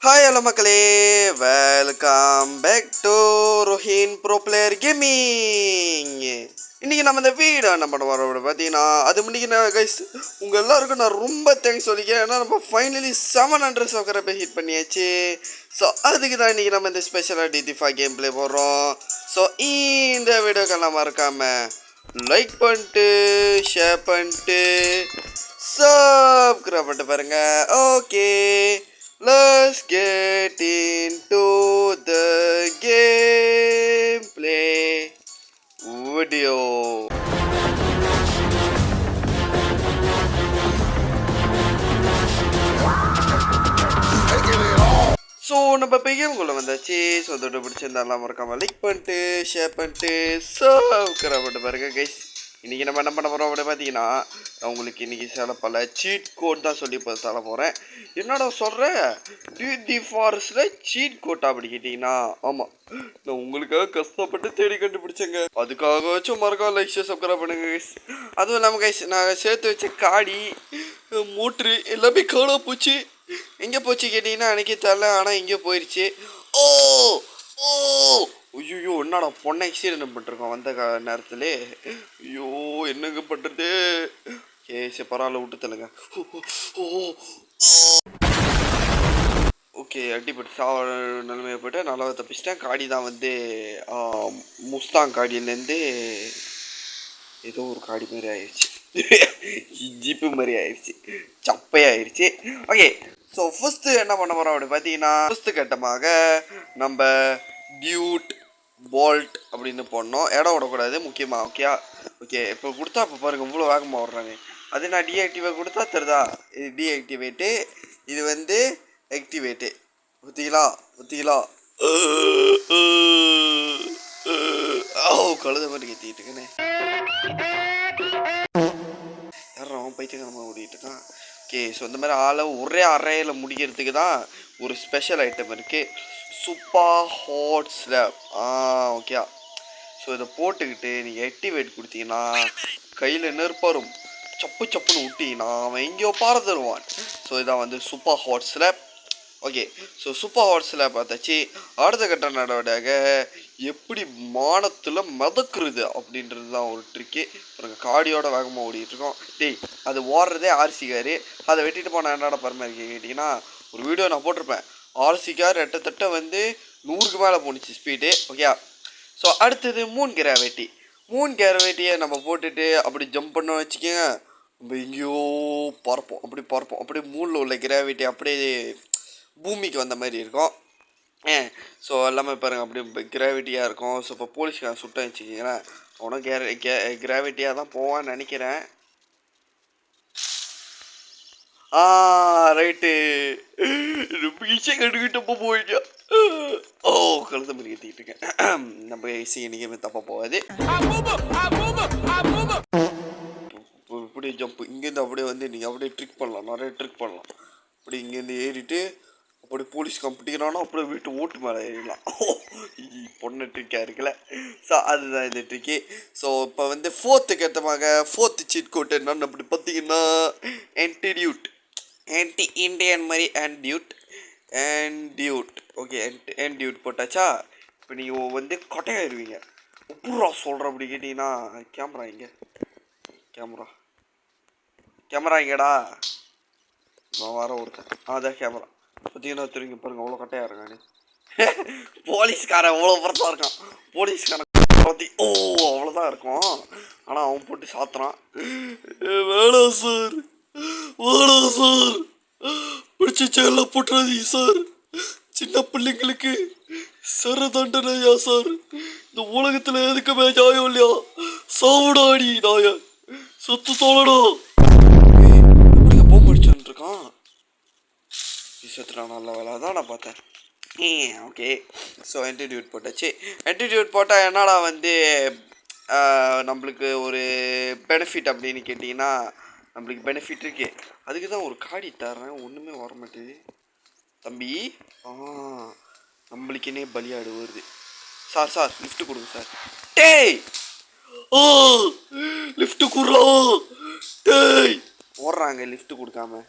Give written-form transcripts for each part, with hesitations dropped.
Hi hello மக்களே, welcome back to Rohin pro player gaming. இன்றைக்கி நம்ம இந்த வீடியோ என்ன பண்ண வரோம் பார்த்தீங்கன்னா, அது முன்னாடி நான் கைஸ் உங்கள் எல்லாருக்கும் நான் ரொம்ப தேங்க்ஸ் சொல்லிக்கிறேன். ஏன்னா நம்ம ஃபைனலி 700 சப்ஸ்கிரைபை ஹிட் பண்ணியாச்சு. ஸோ அதுக்கு தான் இன்றைக்கி நம்ம இந்த ஸ்பெஷலாக டிடிஃபா கேம் பிளே போடுறோம். ஸோ இந்த வீடியோக்கெல்லாம் மறக்காமல் லைக் பண்ணிட்டு ஷேர் பண்ணிட்டு சப்ஸ்கிரைப் பண்ணிட்டு பாருங்கள். Okay, let's get into the gameplay video. So நம்ம இப்போ கேமுக்குள்ளே வந்தாச்சு. ஸோ அதோட பிடிச்சிருந்தாலாம் மறக்காமல் லைக் பண்ணிட்டு ஷேர் பண்ணிட்டு சப்ஸ்கிரைப் பண்ணிட்டு பாருங்க கைஸ். இன்றைக்கி நம்ம என்ன பண்ண போகிறோம் அப்படி பார்த்தீங்கன்னா, உங்களுக்கு இன்றைக்கி சில பல சீட் கோட் தான் சொல்லி தர போகிறேன். என்னடா சொல்கிறேன், டிடி ஃபாரஸ்ட்டில் சீட் கோட்டா அப்படி கேட்டிங்கன்னா, ஆமாம், நான் உங்களுக்காக கஷ்டப்பட்டு தேடி கண்டுபிடிச்சேங்க. அதுக்காக வச்சும் மறக்காம லைக் ஷேர் சப்ஸ்கிரைப் பண்ணுங்க கைஸ். அதுவும் இல்லாமல் கைஸ், நான் சேர்த்து வச்ச காடி மோட்ரு எல்லாமே காணா போச்சு. எங்கே போச்சு கேட்டிங்கன்னா எனக்கே தெரில, ஆனால் எங்கேயோ போயிடுச்சு. ஓ ஓ ஐயோ, என்னடா பொண்ணை ஆக்சிடென்ட் பண்ணிருக்கோம் வந்த நேரத்தில். ஐயோ என்னங்க பண்ணுறது. சரி பரவாயில்ல, விட்டு தள்ளுங்க. ஓகே, அடிப்பட்டு நிலைமையை போய்ட்டு நல்லா தப்பிச்சிட்டேன். காடி தான் வந்து முஸ்தாங் காடியிலேருந்து ஏதோ ஒரு காடி மாதிரி ஆயிடுச்சு. ஜிப்பு மாதிரி ஆயிடுச்சு, சப்பையாயிடுச்சு. ஓகே, ஸோ ஃபஸ்ட்டு என்ன பண்ண போகிறோம் அப்படி பார்த்தீங்கன்னா, ஃபஸ்ட்டு கட்டமாக நம்ம டியூட் போல்ட் அப்படின்னு போடணும். இடம் விடக்கூடாது முக்கியமாக. ஓகே இப்போ கொடுத்தா இப்போ பாருங்கள் இவ்வளோ வேகமாக விட்றாங்க. அது நான் டீஆக்டிவேட் கொடுத்தா தருதா, இது டீஆக்டிவேட்டு, இது வந்து ஆக்டிவேட்டு. ஊற்றிக்கலாம் கழுத மாதிரி கத்திக்கிட்டு இருக்கேனே. யாரும் பைத்தியக்காரமாக ஓடிட்டு இருக்கான். ஓகே, ஸோ இந்த மாதிரி ஆளை ஒரே அறையில் முடிக்கிறதுக்கு தான் ஒரு ஸ்பெஷல் ஐட்டம் இருக்குது, super hot slab. Okay, so இதை போட்டுக்கிட்டு நீங்கள் ஆக்டிவேட் கொடுத்தீங்கன்னா கையில் நெருப்பரும் சப்புன்னு விட்டிங்கன்னா அவன் எங்கேயோ தருவான். ஸோ இதான் வந்து super hot slab. Okay, so super hot slab பார்த்தாச்சு. அடுத்த கட்ட நடவடிக்கையாக எப்படி மானத்தில் மிதக்குறது அப்படின்றது தான் ஒரு ட்ரிக்கு. அப்புறம் காடியோட வேகமாக ஓடிட்டுருக்கோம். டேய், அது ஓடுறதே ஆர்சி காரு, அதை வெட்டிட்டு போனால் என்னோட பரமா இருக்கு கேட்டிங்கன்னா, ஒரு வீடியோ நான் போட்டிருப்பேன். ஆர்சி கார் எட்டத்தட்ட வந்து 100க்கு மேலே போணுச்சு ஸ்பீடு. ஓகே, ஸோ அடுத்தது மூன் கிராவிட்டியை நம்ம போட்டுட்டு அப்படி ஜம்ப் பண்ணோன்னு வச்சுக்கோங்க, நம்ம எங்கேயோ பார்ப்போம். அப்படியே மூணில் உள்ள கிராவிட்டி அப்படியே பூமிக்கு வந்த மாதிரி இருக்கும். ஸோ எல்லாமே பாருங்கள் அப்படி கிராவிட்டியாக இருக்கும். ஸோ இப்போ போலீஸ்காரன் சுட்டேன்னு வச்சுக்கிங்களேன், அவனும் கிராவிட்டியாக தான் போவான்னு நினைக்கிறேன். ரைட்டு, ரொம்ப ஈஸியாக கண்டுக்கிட்டப்போ போயிட்டா. கழுத மாதிரி கத்திக்கிட்டு இருக்கேன். நம்ம ஈஸி என்றைக்குமே தப்பாக போகாது. இப்படியே ஜம்ப் இங்கேருந்து அப்படியே வந்து நீங்கள் அப்படியே ட்ரிக் பண்ணலாம், நிறைய ட்ரிக் பண்ணலாம். அப்படி இங்கேருந்து ஏறிட்டு அப்படி போலீஸ் கம்பிட்டிக்கிறானோ அப்படியே வீட்டு ஓட்டு மேலே ஏறிடலாம். பொண்ணு ட்ரிக்காக இருக்குல்ல. ஸோ அதுதான் இந்த ட்ரிக்கு. ஸோ இப்போ வந்து ஃபோர்த்து சீட் கோட் என்னன்னு அப்படி பார்த்தீங்கன்னா, ஆன்டி இண்டியன் மாதிரி டியூட். ஓகே, டியூட் போட்டாச்சா. இப்போ நீங்கள் வந்து கொட்டையாயிருவீங்க. உப்புரா சொல்கிற அப்படி கேட்டிங்கன்னா, கேமரா இங்கடா, நான் வர ஒருத்தன். அதான் கேமரா பார்த்தீங்கன்னா தெரியுங்க பாருங்கள், அவ்வளோ கட்டையாக இருக்கானு. போலீஸ்காரன் அவ்வளோ பெருசாக இருக்கான். போலீஸ்காரன் அவ்வளோதான் இருக்கும். ஆனால் அவன் போட்டு சாத்துறான். வேணாம் சார், பிடிச்சி சேரில் போட்டுறாதீங்க சார், சின்ன பிள்ளைங்களுக்கு சிற தண்டனையா சார், இந்த உலகத்தில் எதுக்குமே நியாயம் இல்லையா, சாவுடாடி நாய சொத்து தோழடா. போம் அடிச்சுட்டு இருக்கான். செத்துறான், நல்ல வேலை தான் நான் பார்த்தேன். ஓகே, ஸோ ஆன்டிடியூட் போட்டாச்சு. ஆன்டிடியூட் போட்டால் என்னடா வந்து நம்மளுக்கு ஒரு பெனிஃபிட் அப்படின்னு கேட்டிங்கன்னா, நம்மளுக்கு பெனிஃபிட் இருக்கு. அதுக்கு தான் ஒரு காடி தர்றேன், ஒன்றுமே வர மாட்டேது தம்பி. நம்மளுக்குன்னே பலியாடு வருது. சார் லிஃப்ட் கொடுங்க சார். டேய், லிஃப்ட் கொடுறா. டேய், ஓடுறாங்க லிஃப்ட் கொடுக்காம.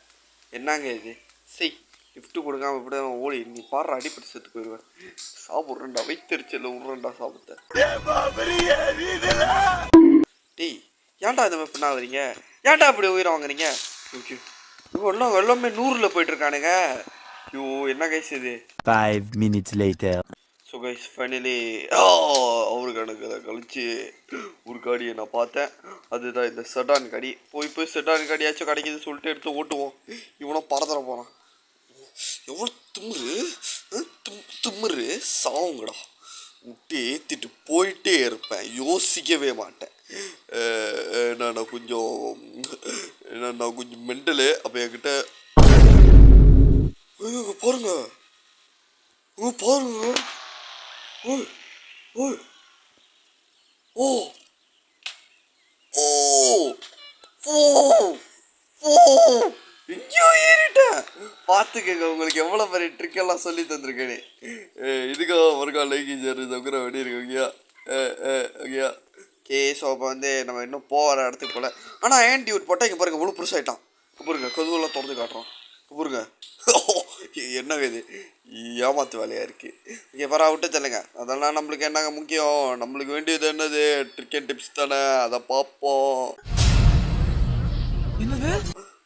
என்னங்க இது? சரி, கிஃப்ட்டு கொடுக்காம இப்படி ஓடி நீ பாடுற அடிப்பட்டு செத்து போயிடுவேன். சாப்பிட்றேன்டா வைத்தறிச்சல விட்றேன்டா சாப்பிட்ட. டேய் ஏன்டா இந்த மாதிரி பண்ணா வரீங்க? ஏன்டா இப்படி உயிரை வாங்குறீங்க? ஓகே எல்லாம் எல்லாமே 100ல் போயிட்டுருக்கானுங்க. ஐயோ என்ன கைஸ் இது? 5 minutes later. So guys finally அவருக்கு எனக்கு கழிச்சு ஒரு காடியை நான் பார்த்தேன். அதுதான் இந்த செடான் காடி. போய் செடான் காடியாச்சும் கிடைக்கிது சொல்லிட்டு எடுத்து ஓட்டுவோம். இவனை பறந்துட போகிறான். எவ்வளோ திமுரு சாவுங்கடா. விட்டு ஏற்றிட்டு போயிட்டே இருப்பேன், யோசிக்கவே மாட்டேன். நான் கொஞ்சம் மெண்டலு. அப்போ என்கிட்ட பாருங்க பாருங்க. ஓ ஓ ஓ எங்கேயோ ஏறிட்டேன். பார்த்துக்கங்க உங்களுக்கு எவ்வளோ பெரிய ட்ரிக்கெல்லாம் சொல்லி தந்துருக்கேனே. இதுக்காக மறுக்கா லைக் சக்கரை வெடி இருக்குங்கய்யா. ஓகேயா கே. ஸோ அப்போ வந்து நம்ம இன்னும் போகிற இடத்துக்கு போகல. ஆனால் ஆன்டியூட் போட்டால் இங்கே பாருங்க இவ்வளோ புதுசாகிட்டான். பாருங்க கதுவெல்லாம் திறந்து காட்டுறோம். பாருங்க என்னங்க இது ஏமாத்து வேலையாக இருக்குது. இங்கே பரவ விட்டு தெல்லுங்க. அதெல்லாம் நம்மளுக்கு என்னங்க முக்கியம்? நம்மளுக்கு வேண்டியது என்னது? ட்ரிக் அண்ட் டிப்ஸ் தானே, அதை பார்ப்போம். என்னது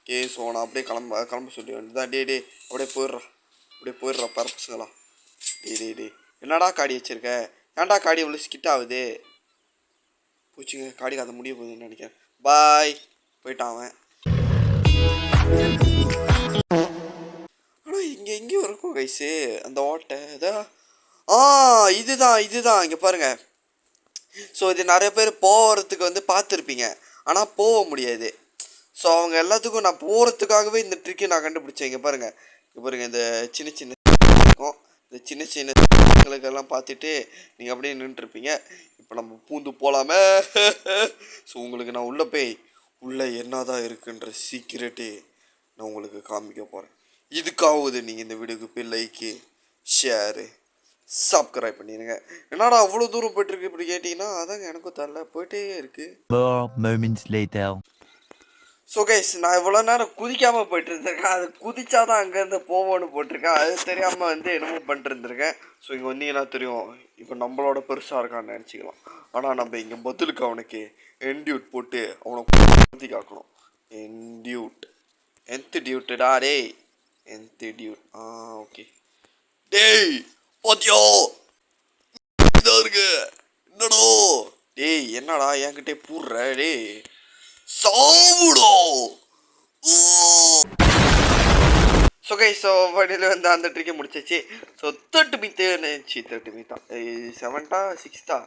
கே. ஸோ நான் அப்படியே கிளம்ப சொல்லி வேண்டியதான். டே அப்படியே போயிடுறா பரப்பசுங்களா. டே என்னடா காடி வச்சிருக்க? ஏன்டா காடி இவ்வளோ ஸ்கிட் ஆகுது? பூச்சிங்க காடி கதை முடிய போகுதுன்னு நினைக்கிறேன். பாய் போயிட்டான் அவன். ஆனால் இங்கே எங்கேயும் இருக்கும் கைஸு அந்த ஓட்டை. இதுதான் இங்கே பாருங்கள். ஸோ இது நிறைய பேர் போகிறதுக்கு வந்து பார்த்துருப்பீங்க, ஆனால் போக முடியாது. ஸோ அவங்க எல்லாத்துக்கும் நான் போகிறதுக்காகவே இந்த ட்ரிக்கை நான் கண்டுபிடிச்சேன். இங்கே பாருங்கள் இந்த சின்ன இருக்கும். இந்த சின்னங்களுக்கெல்லாம் பார்த்துட்டு நீங்கள் அப்படியே நின்றுருப்பீங்க. இப்போ நம்ம பூந்து போகலாமே. ஸோ உங்களுக்கு நான் உள்ளே என்ன தான் இருக்குன்ற சீக்கிரட்டே நான் உங்களுக்கு காமிக்க போகிறேன். இதுக்காவது நீங்கள் இந்த வீடியோக்கு போய் லைக்கு ஷேரு சப்ஸ்கிரைப் பண்ணிடுங்க. என்னடா அவ்வளோ தூரம் போயிட்டுருக்கு இப்படி கேட்டிங்கன்னா அதாங்க எனக்கும் தரல, போயிட்டே இருக்குது. ஸோ கைஸ் நான் இவ்வளோ நேரம் குதிக்காமல் போயிட்டு இருந்திருக்கேன். அது குதிச்சாதான் அங்கேருந்து போவோன்னு போட்டிருக்கேன். அது தெரியாமல் வந்து என்னமோ பண்ணிட்டு இருந்திருக்கேன். ஸோ இங்கே வந்தீங்கன்னா தெரியும் இப்போ நம்மளோட பெருசாக இருக்கான்னு நினச்சிக்கலாம். ஆனால் நம்ம இங்கே பதிலுக்கு அவனுக்கு என்டியூட் போட்டு அவனை குதி காக்கணும். என்த் டியூட்டுடா டேய். ஓகே டேய் பாத்தியோ இதாக இருக்கு என்னடோ. டேய் என்னடா என்கிட்டே பூடுற டேய் சாவுடோ. ஸோ கைஸ் ஸோ ஃபைனலி வந்து அந்த ட்ரிக்கை முடிச்சிச்சு. ஸோ 30 மீத்தான் 7 6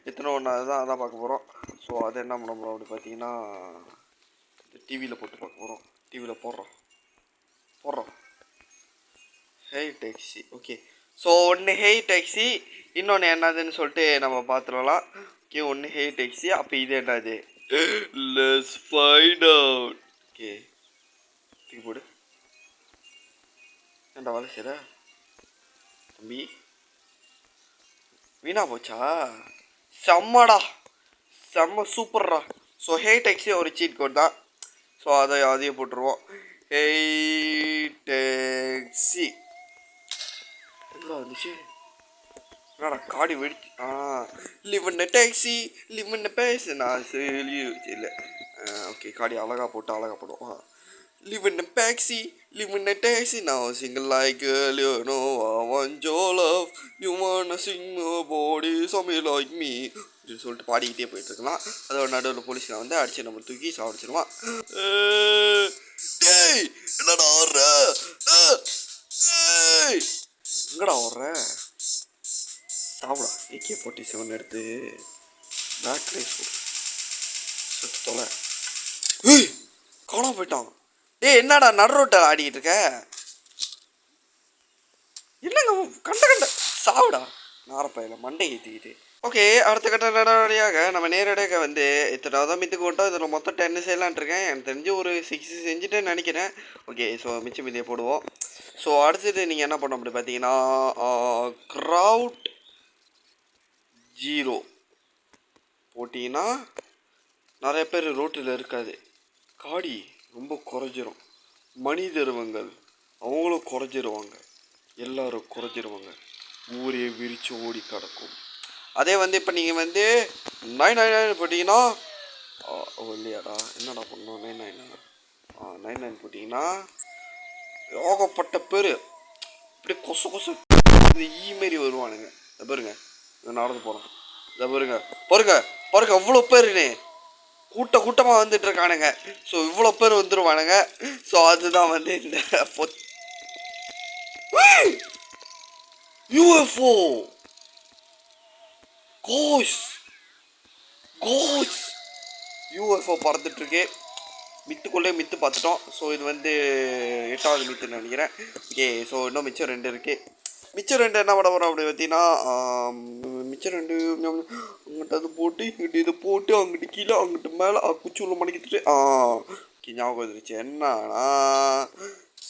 எத்தனை ஒன்று அதான் பார்க்க போகிறோம். ஸோ அது என்ன பண்ண போகிறோம் அப்படி பார்த்தீங்கன்னா டிவியில் போட்டு பார்க்க போகிறோம். டிவியில் போடுறோம் ஹேய் டாக்ஸி. ஓகே ஸோ ஒன்று ஹேய் டாக்ஸி, இன்னொன்று என்னதுன்னு சொல்லிட்டு நம்ம பார்த்துடலாம். ஓகே ஒன்று ஹேய் டாக்ஸி. அப்போ இது என்னது? Let's find out. ஓகே தூக்கி போடு. ஏன்டா வேலை செய்கிற தம்பி? வீணா போச்சா? செம்ம சூப்பர்ரா. ஸோ ஹேய் டாக்ஸி ஒரு சீட் கோட் தான். ஸோ அதையும் போட்டுருவோம். ஹேய் டாக்ஸி எங்கே வந்துச்சு? என்னடா காடி வெடிச்சு. Live in taxi live in base. நான் இல்லை ஓகே காடி அழகாக போடுவோம். Live in taxi live in taxi. நான் single like you know I want your love you wanna sing my body something like me அப்படின்னு சொல்லிட்டு பாடிக்கிட்டே போயிட்டு இருக்கலாம். அதோட நடுவில் போலீஸ்லாம் வந்து அடிச்சு நம்ம தூக்கி சாப்பிடுச்சிருவான். டேய் என்னடா ஆடுற? எங்கடா ஓடுற? சாப்பிடா. AK-47 எடுத்து பேக் ரைஸ் சுட்டு தொலை. காணாம போயிட்டான். டேய் என்னடா நடு ரோட்டில் ஆடிக்கிட்டு இருக்க? என்னங்க கண்ட சாப்பிடா நாரப்பையில மண்டை ஏற்றிக்கிட்டு. ஓகே அடுத்த கட்ட நடவடிக்கையாக நம்ம நேரடியாக வந்து இத்தனை மித்துக்கு விட்டோம். இதில் மொத்தம் 10 செய்யலான் இருக்கேன். எனக்கு தெரிஞ்சு ஒரு 6 செஞ்சுட்டேன்னு நினைக்கிறேன். ஓகே ஸோ மிச்சம் மீதியை போடுவோம். ஸோ அடுத்தது நீங்கள் என்ன பண்ண அப்படி பார்த்தீங்கன்னா க்ரௌட் 0 போட்டிங்கன்னா நிறைய பேர் ரோட்டில் இருக்காது. காடி ரொம்ப குறைஞ்சிரும். மனிதர்வங்கள் அவங்களும் குறைஞ்சிருவாங்க, எல்லாரும் குறைஞ்சிருவாங்க, ஊரே விரிச்சு ஓடி கிடக்கும். அதே வந்து இப்போ நீங்கள் வந்து 999 போட்டிங்கன்னா இல்லையாடா என்னடா பண்ணோம் 99 போட்டிங்கன்னா ஏகப்பட்ட பேர் இப்படி கொசு கொசு இந்த மாரி வருவானுங்க. இதை பாருங்க, இதை நடந்து போகிறோம், இதை பாருங்க பாருங்க பாருங்க அவ்வளோ பேருன்னு கூட்டமாக வந்துட்டு இருக்கானுங்க. ஸோ இவ்வளோ பேர் வந்துருவானுங்க. ஸோ அதுதான் வந்து இந்த யூஎஃப்ஓ கோஸ் யூஎஃப்ஓ பறந்துட்டுருக்கு. மித்துக்குள்ளே மித்து பார்த்துட்டோம். ஸோ இது வந்து 8வது மித்துன்னு நினைக்கிறேன். ஓகே, ஸோ இன்னும் மிச்சம் 2 இருக்குது. மிச்சம் 2 என்ன பண்ண போகிறோம் அப்படி பார்த்தீங்கன்னா, மிச்சம் 2 அங்கிட்ட அது போட்டு இங்கிட்ட இது போட்டு அங்கிட்டு கீழே அங்கிட்டு மேலே குச்சி உள்ள மணிக்கிட்டு ஓகே ஞாபகம் வந்துருச்சு. என்னன்னா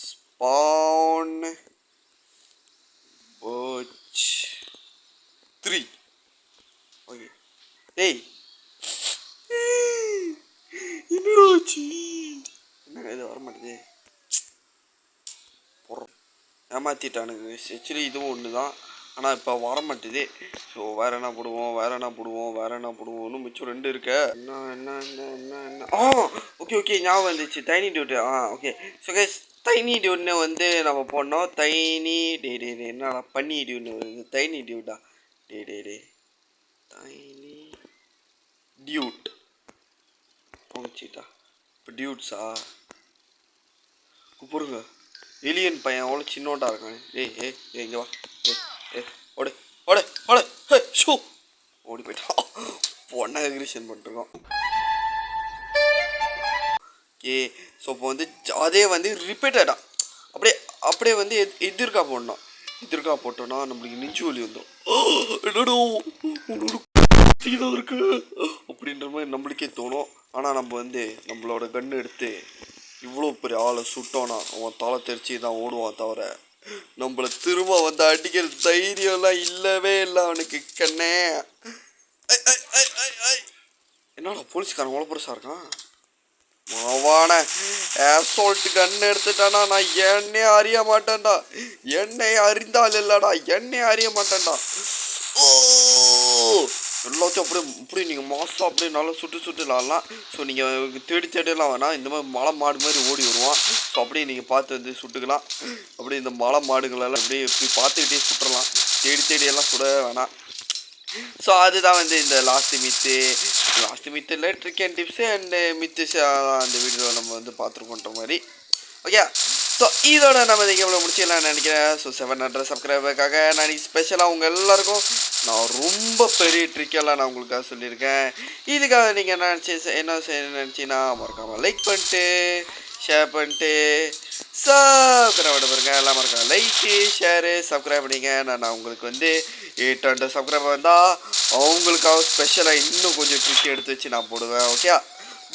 ஸ்பான் 3. ஓகே டேய் என்னடாச்சு, என்னங்க இது வர மாட்டேது, ஏமாற்றிட்டானுங்க. ஆக்சுவலி இதுவும் ஒன்று தான், ஆனால் இப்போ வர மாட்டேது. ஸோ வேறு என்ன போடுவோம், மிச்சம் 2 இருக்க. என்ன ஓகே ஞாபகம் வந்துச்சு, tiny dude. Okay. So guys, tiny டியூட்னு வந்து நம்ம போடணும். டைனி டே என்னடா பண்ணி டியூட்னு வருது, டைனி டியூட்டா டே டைனி டியூட் போச்சுட்டா. இப்போ டியூட்ஸா கூப்பிடுங்க. எலியன் பையன் அவ்வளோ சின்னோண்டா இருக்கான். ஏய் இங்கே வா, ஓடு ஷூ ஓடி போயிட்டான். பொண்ணை அக்ரிஷன் பண்ணிருக்கோம். ஓகே, ஸோ இப்போ வந்து அதே வந்து ரிப்பீட்டடா அப்படியே வந்து எதிர்க்கா போடணும். எதிர்க்கா போட்டோன்னா நம்மளுக்கு நெஞ்சு வலி வந்துடும். என்னடோ இருக்கு அப்படின்ற மாதிரி நம்மளுக்கே தோணும். ஆனால் நம்ம வந்து நம்மளோட கன்று எடுத்து இவ்வளோ பெரிய ஆளை சுட்டோன்னா அவன் தலை தெரிச்சு தான் ஓடுவான், தவிர நம்மளை திரும்ப வந்து அடிக்கிற தைரியம்லாம் இல்லவே இல்லை அவனுக்கு. கண்ணே என்னடா போலீஸ்காரன் அவ்வளோ பெருசாக இருக்கான். மாவான ஏசோல்ட்டு கன்று எடுத்துட்டானா நான் என்னை அறிய மாட்டேன்டா. என்னை அறிந்தால் இல்லைடா, என்னை அறிய மாட்டேன்டா. ஓ எல்லாத்தையும் அப்படியே நீங்கள் மாதம் அப்படியே நல்லா சுட்டு விளாட்லாம். ஸோ நீங்கள் தேடிலாம் வேணாம், இந்த மாதிரி மலை மாடு மாதிரி ஓடி வருவான். ஸோ அப்படியே நீங்கள் பார்த்து வந்து சுட்டுக்கலாம். அப்படியே இந்த மலை மாடுகளெல்லாம் அப்படியே இப்படி பார்த்துக்கிட்டே சுட்டுறலாம், தேடியெல்லாம் சுட வேணாம். ஸோ அதுதான் வந்து இந்த லாஸ்ட் மித்து இல்லை, ட்ரிக் அண்ட் டிப்ஸு அண்டு மித்துஸ் அந்த வீடியோவில் நம்ம வந்து பார்த்துருக்கோன்ற மாதிரி. ஓகே, ஸோ இதோட நம்ம இன்றைக்கி எவ்வளோ முடிச்சிடலாம்னு நினைக்கிறேன். ஸோ 700 சப்ஸ்கிரைபருக்காக நான் இன்றைக்கி ஸ்பெஷலாக உங்கள் எல்லாேருக்கும் நான் ரொம்ப பெரிய ட்ரிக்கெல்லாம் நான் உங்களுக்காக சொல்லியிருக்கேன். இதுக்காக நீங்கள் என்ன நினச்சின்னா மறக்காமல் லைக் பண்ணிட்டு ஷேர் பண்ணிட்டு சப்ஸ்கிரைப் பாருங்க. எல்லாம் மறக்காம லைக்கு ஷேரு சப்ஸ்கிரைப் பண்ணிங்க. நான் உங்களுக்கு வந்து 800 சப்ஸ்கிரைபர் வந்தால் அவங்களுக்காக ஸ்பெஷலாக இன்னும் கொஞ்சம் ட்ரிக் எடுத்து வச்சு நான் போடுவேன். ஓகே,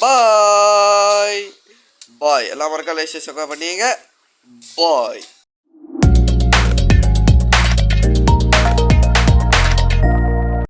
பாய். எல்லாம் மறக்காம லைக் சப்ஸ்கிரைப் பண்ணிங்க. பாய்.